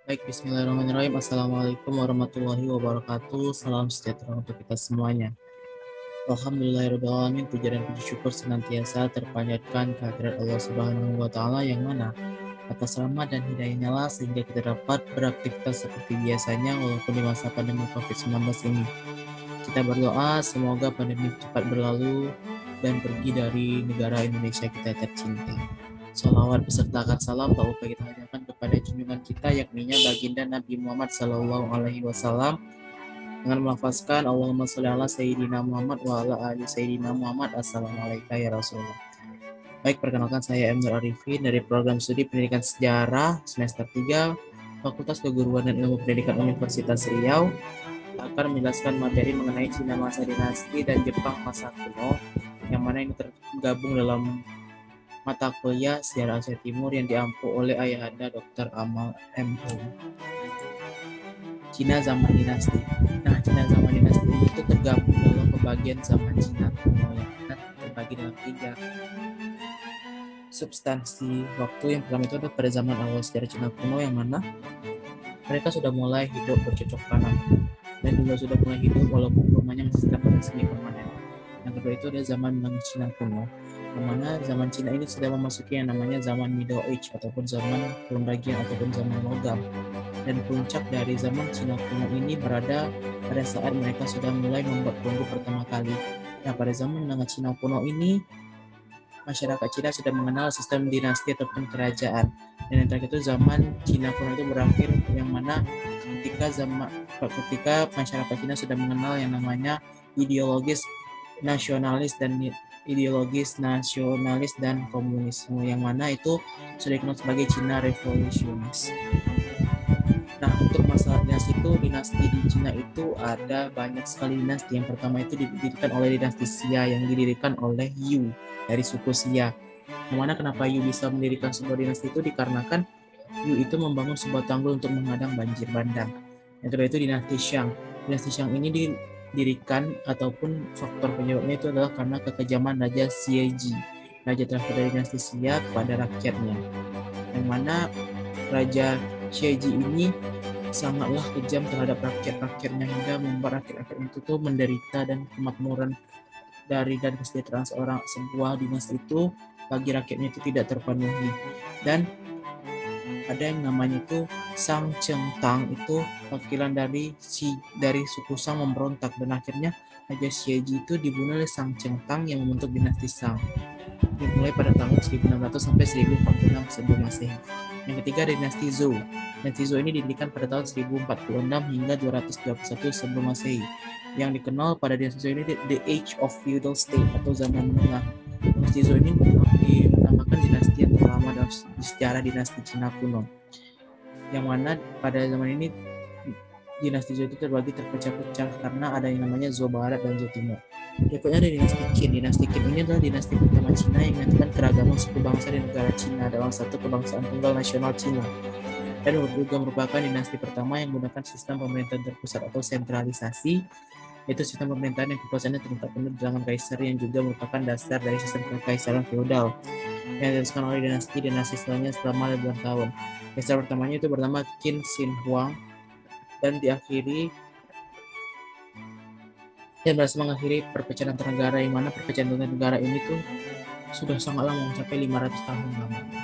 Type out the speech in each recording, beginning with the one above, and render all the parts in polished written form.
Baik, bismillahirrahmanirrahim. Assalamualaikum warahmatullahi wabarakatuh. Salam sejahtera untuk kita semuanya. Alhamdulillahirrahmanirrahim. Puja dan puji syukur senantiasa terpanjatkan kehadirat Allah Subhanahu wa Ta'ala yang mana atas rahmat dan hidayahnya lah sehingga kita dapat beraktivitas seperti biasanya walaupun di masa pandemi COVID-19 ini. Kita berdoa semoga pandemi cepat berlalu dan pergi dari negara Indonesia kita tercinta. Salawat besertakan salam tak lupa kita hadirkan kepada junjungan kita yakni baginda Nabi Muhammad Sallallahu Alaihi Wasallam dengan melafazkan Allahumma sholli ala Sayyidina Muhammad wa ala ali Sayyidina Muhammad. Assalamualaikum ya Rasulullah. Baik, perkenalkan saya Emir Arifin dari program studi pendidikan sejarah semester 3 Fakultas Keguruan dan Ilmu Pendidikan Universitas Riau akan menjelaskan materi mengenai Cina masa dinasti dan Jepang masa kuno yang mana ini tergabung dalam mata kuliah Sejarah Asia Timur yang diampu oleh Ayahanda Dr. Amal M.Hum. Cina zaman dinasti. Nah, Cina zaman dinasti ini itu tergabung dalam pembagian zaman Cina kuno yang terbagi dalam 3 substansi waktu. Yang pertama itu adalah pada zaman awal sejarah Cina kuno yang mana mereka sudah mulai hidup bercocok tanam dan juga sudah mulai hidup walaupun rumahnya masih tetap pada semi permanen. Yang kedua itu ada zaman menengah Cina kuno, di mana zaman Cina ini sudah memasuki yang namanya zaman Middle Age ataupun zaman perundagian ataupun zaman logam. Dan puncak dari zaman Cina kuno ini berada pada saat mereka sudah mulai membuat perunggu pertama kali. Nah, pada zaman menengah Cina kuno ini masyarakat Cina sudah mengenal sistem dinasti ataupun kerajaan. Dan yang terakhir itu zaman Cina kuno itu berakhir yang mana ketika masyarakat Cina sudah mengenal yang namanya ideologis nasionalis dan komunisme yang mana itu sudah dikenal sebagai Cina revolusionis. Nah, untuk masalah dinasti itu, dinasti di Cina itu ada banyak sekali dinasti. Yang pertama itu didirikan oleh dinasti Xia yang didirikan oleh Yu dari suku Xia. Yang mana kenapa Yu bisa mendirikan sebuah dinasti itu dikarenakan Yu itu membangun sebuah tanggul untuk menghadang banjir bandang. Yang kedua itu dinasti Shang. Dinasti Shang ini didirikan ataupun faktor penyebabnya itu adalah karena kekejaman Raja Xieji, raja terakhir dari dinasti Xia kepada rakyatnya. Yang mana Raja Xieji ini sangatlah kejam terhadap rakyat-rakyatnya hingga membuat rakyat-rakyat itu tuh menderita dan kemakmuran dan kesejahteraan sebuah dinasti itu bagi rakyatnya itu tidak terpenuhi. Dan ada yang namanya itu Sang Cheng Tang, itu wakilan dari suku Sang memberontak dan akhirnya Raja Xieji itu dibunuh oleh Sang Cheng Tang yang membentuk dinasti Sang dimulai pada tahun 1600 sampai 1046 sebelum Masehi. Yang ketiga dinasti Zhou. Dinasti Zhou ini didirikan pada tahun 1046 hingga 221 sebelum Masehi. Yang dikenal pada dinasti Zhou ini The Age of Feudal State atau zaman menengah. Dinasti Zhou ini menamakan dinasti yang terlama dalam sejarah dinasti Cina kuno. Yang mana pada zaman ini dinasti Zhou itu terbagi terpecah-pecah karena ada yang namanya Zhou Barat dan Zhou Timur. Berikutnya ada dinasti Qin. Dinasti Qin ini adalah dinasti pertama Cina yang menyatukan keragaman suku bangsa di negara Cina dalam satu kebangsaan tunggal nasional Cina. Dan juga merupakan dinasti pertama yang menggunakan sistem pemerintahan terpusat atau sentralisasi, yaitu sistem pemerintahan yang kekuasaannya terletak penuh di tangan kaisar yang juga merupakan dasar dari sistem kekaisaran feodal yang diteruskan oleh dinasti setelahnya selama ribuan tahun. Kaisar pertamanya itu bernama Qin Shi Huang dan berhasil mengakhiri perpecahan antar negara, yang mana perpecahan antar negara ini tuh sudah sangat lama, mencapai 500 tahun lamanya.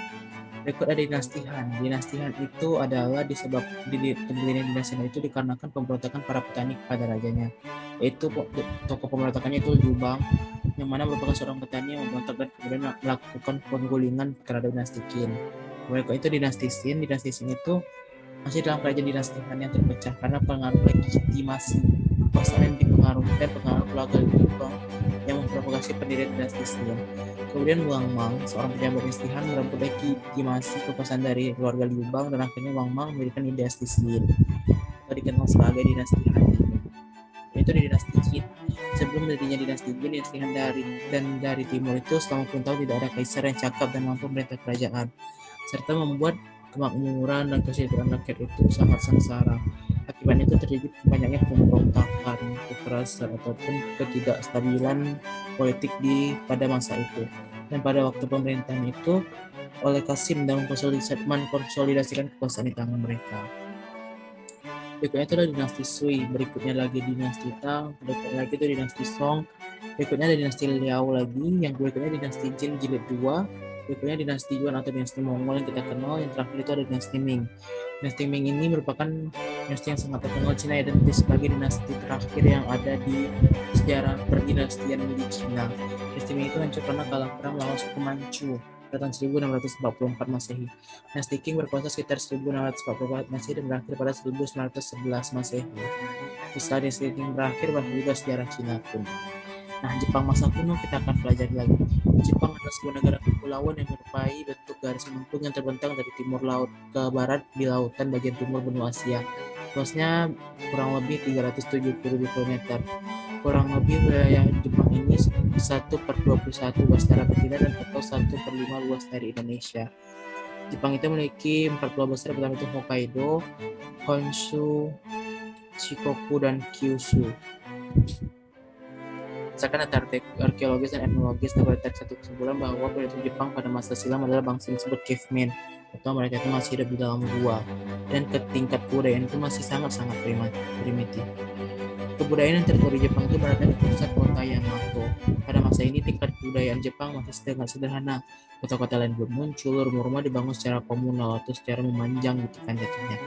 Berikut ada dinasti Han. Dinasti Han itu adalah pendirian dinasti Han itu dikarenakan pemberontakan para petani kepada rajanya, yaitu tokoh pemberontakannya itu Liu Bang, yang mana merupakan seorang petani yang memberontak dan kemudian melakukan penggulingan terhadap dinasti Qin. Berikut itu dinasti Xin. Dinasti Xin itu masih dalam kerajaan dinasti Han yang terpecah karena pengaruh legitimasi kekuasaan yang dipengaruhi dan pengaruh keluarga Liu Bang yang memprovokasi pendirian dinasti Xin. Kemudian Wang Mang, seorang pejabat dinasti Han, merebut legitimasi kekuasaan dari keluarga Liu Bang dan akhirnya Wang Mang mendirikan dinasti Xin atau dikenal sebagai dinasti Han. Yaitu di dinasti Qin. Sebelum berdirinya dinasti Qin, dinasti Han dari timur itu selama puluhan tahun tidak ada kaisar yang cakap dan mampu memerintah kerajaan, serta membuat kemakmuran dan kesejahteraan rakyat itu sangat sengsara. Akibatnya itu terjadi banyaknya pemberontakan, kekerasan ataupun ketidakstabilan politik pada masa itu. Dan pada waktu pemerintahan itu oleh Qasim dalam mengkonsolidasikan kekuasaan di tangan mereka. berikutnya itu ada dinasti Sui, berikutnya lagi dinasti Tang, berikutnya lagi itu dinasti Song, berikutnya ada dinasti Liao lagi, yang berikutnya dinasti Jin jilid 2, berikutnya dinasti Yuan atau dinasti Mongol yang kita kenal, yang terakhir itu ada dinasti Ming. Dinasti Ming ini merupakan dinasti yang sangat terkenal Cina dan sebagai dinasti terakhir yang ada di sejarah perdinastian di Cina. Dinasti Ming itu hancur karena kalah perang melawan suku Manchu pada tahun 1644 Masehi. Dinasti Qing berkuasa sekitar 1644 Masehi dan berakhir pada 1911 Masehi. Setelah dinasti Qing berakhir, berakhir juga sejarah Cina pun. Nah, Jepang masa kuno kita akan pelajari lagi. Jepang adalah sebuah negara kepulauan yang menyerupai bentuk garis melengkung yang terbentang dari timur laut ke barat di lautan bagian timur benua Asia. Luasnya kurang lebih 370.000 km. Kurang lebih wilayah Jepang ini 1/21 luas darat Cina dan atau 1/5 luas dari Indonesia. Jepang itu memiliki 4 pulau besar, pertama itu Hokkaido, Honshu, Shikoku, dan Kyushu. Berdasarkan data arkeologis dan etnologis, dapat ditarik satu kesimpulan bahwa penduduk Jepang pada masa silam adalah bangsa yang disebut cavemen, atau mereka itu masih hidup di dalam gua, dan tingkat kebudayaan itu masih sangat-sangat primitif. Kebudayaan dan teritori Jepang itu berada di pusat kota Yamato. Pada masa ini tingkat kebudayaan Jepang masih sangat sederhana. Kota-kota lain belum muncul, rumah-rumah dibangun secara komunal atau secara memanjang gitu kan jatuhnya.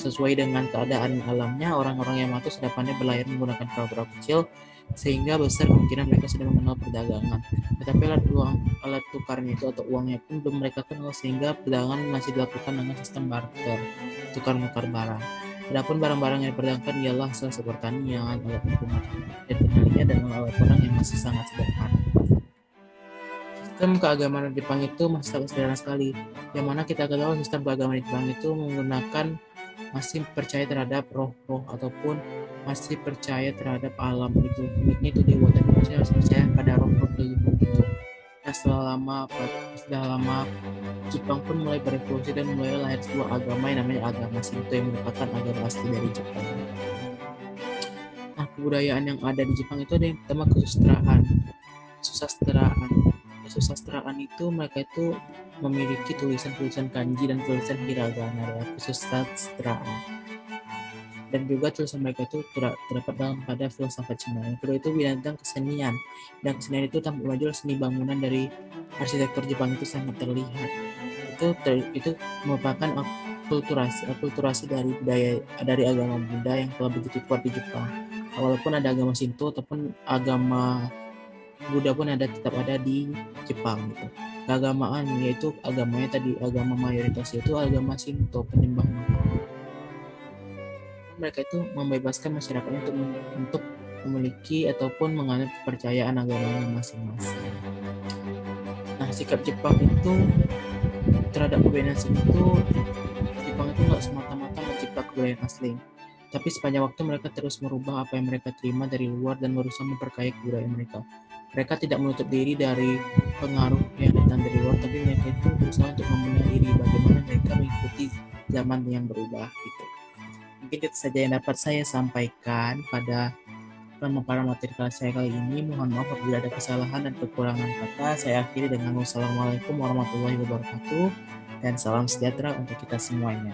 Sesuai dengan keadaan alamnya, orang-orang Yamato sudah pandai berlayar menggunakan perahu-perahu kecil, sehingga besar kemungkinan mereka sudah mengenal perdagangan. Tetapi alat tukarnya itu atau uangnya pun belum mereka kenal, sehingga perdagangan masih dilakukan dengan sistem barter, tukar-menukar barang. Adapun barang-barang yang diperdagangkan ialah hasil pertanian, alat rumah dan lainnya, dan alat perang yang masih sangat sederhana. Sistem keagamaan di Jepang itu masih sangat sederhana sekali, yang mana kita ketahui sistem keagamaan di Jepang itu menggunakan masih percaya terhadap roh-roh ataupun masih percaya terhadap alam itu. Uniknya itu di buatan Indonesia masih percaya pada roh-roh leluhur itu. Nah, setelah lama Jepang pun mulai berevolusi dan mulai lahir sebuah agama yang namanya agama Shinto yang merupakan agama asli dari Jepang. Nah, kebudayaan yang ada di Jepang itu ada yang pertama kesusastraan. Kesusastraan itu mereka itu memiliki tulisan-tulisan kanji dan tulisan hiragana adalah kesusastraan. Dan juga tulisan mereka itu terdapat dalam pada filsafat Cina. Yang kedua itu bidang kesenian. Dan kesenian itu tampil maju seni bangunan dari arsitektur Jepang itu sangat terlihat. Itu merupakan akulturasi dari budaya dari agama Buddha yang telah begitu kuat di Jepang. Walaupun ada agama Shinto ataupun agama Buddha pun tetap ada di Jepang gitu. Keagamaan yaitu agamanya tadi agama mayoritas itu agama Shinto, penyembah matahari. Mereka itu membebaskan masyarakatnya untuk memiliki ataupun menganut kepercayaan agamanya masing-masing. Nah, sikap Jepang itu terhadap kebudayaan asing itu, Jepang itu nggak semata-mata mencipta kebudayaan asli, tapi sepanjang waktu mereka terus merubah apa yang mereka terima dari luar dan berusaha memperkaya kebudayaan mereka. Mereka tidak menutup diri dari pengaruh yang datang dari luar, tapi mereka itu berusaha untuk membenahi diri bagaimana mereka mengikuti zaman yang berubah gitu. Mungkin itu saja yang dapat saya sampaikan pada pemaparan materi kelas saya kali ini. Mohon maaf apabila ada kesalahan dan kekurangan kata. Saya akhiri dengan wassalamualaikum warahmatullahi wabarakatuh dan salam sejahtera untuk kita semuanya.